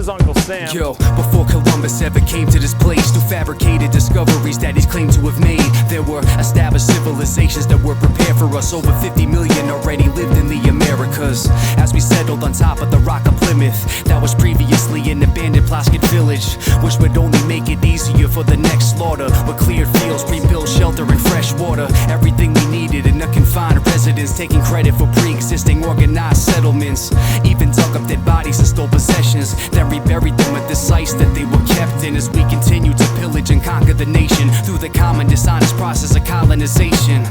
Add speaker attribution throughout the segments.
Speaker 1: is Uncle Sam.
Speaker 2: Yo, before Columbus ever came to this place, through fabricated discoveries that he's claimed to have made, there were established civilizations that were prepared for us. Over 50 million already lived in the Americas. As we settled on top of the Rock of Plymouth, that was previously an abandoned Plasket village, which would only make it easier for the next slaughter. With cleared fields, pre-built shelter and fresh water, everything we needed in a confined residence, taking credit for pre-existing organized settlements. Even dug up dead bodies and stole possessions, then reburied them at the sites that they were kept in. As we continue to pillage and conquer the nation through the common dishonest process of colonization.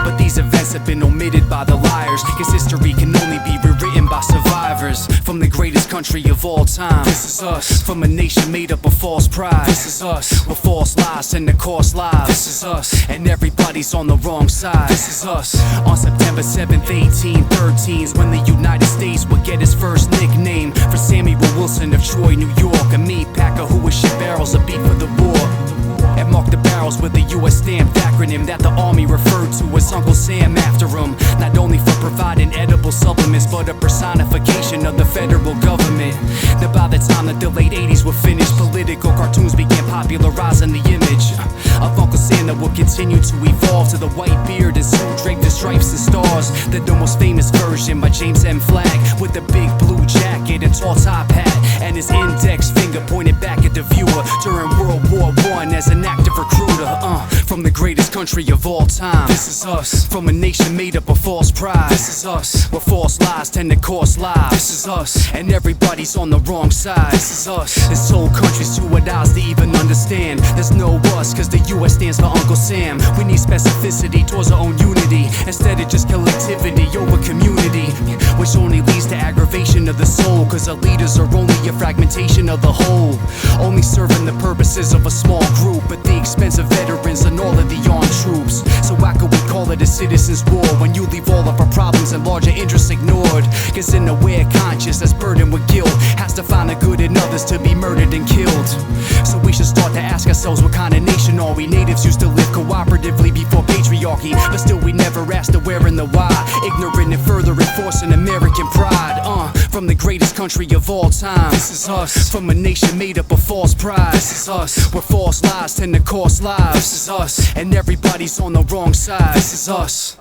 Speaker 2: But these events have been omitted by the liars, cause history can only be rewritten by survivors. From the greatest country of all time, this is us. From a nation made up of false pride, this is us. Where false lies tend to cost lives, this is us. And everybody's on the wrong side, this is us. On September 7th, 1813 is when the United States would get its first nickname, for Samuel Wilson of Troy, New York, a meat packer who would ship barrels of beef for the war, and mark the barrels with the U.S. stamped acronym that the Army referred to as Uncle Sam after him. Not only for providing edible supplements, but a personification of the federal government. Now by the time that the late 80s were finished, political cartoons began popularizing the image of Uncle Sam that would continue to evolve to the white beard and suit draped in stripes and stars. The most famous version by James M. Flagg, with the big blue jacket and tall top hat, and his index finger pointed back at the viewer during World War I as an active recruiter. From the greatest country of all time, this is us. From a nation made up of false pride, this is us. Where false lies tend to cost lives, this is us. And everybody's on the wrong side, this is us. This whole country's too at odds to even understand. There's no us, cause the US stands for Uncle Sam. We need specificity towards our own unity, instead of just collectivity over community, which only leads to aggravation of the soul, cause our leaders are only a fragmentation of the whole, only serving the purposes of a small group at the expense of veterans and all of the armed troops. So why could we call it a citizen's war when you leave all of our problems and larger interests ignored? Cause an aware conscience that's burdened with guilt has to find the good in others to be murdered and killed. So we should start to ask ourselves, what kind of nation are we? Natives used to live cooperatively before patriarchy, but still we never asked the where and the why, ignorant and further enforcing American pride. From the greatest country of all time, this is us. From a nation made up of false pride, this is us. Where false lies tend to cost lives, this is us. And everybody's on the wrong side, this is us.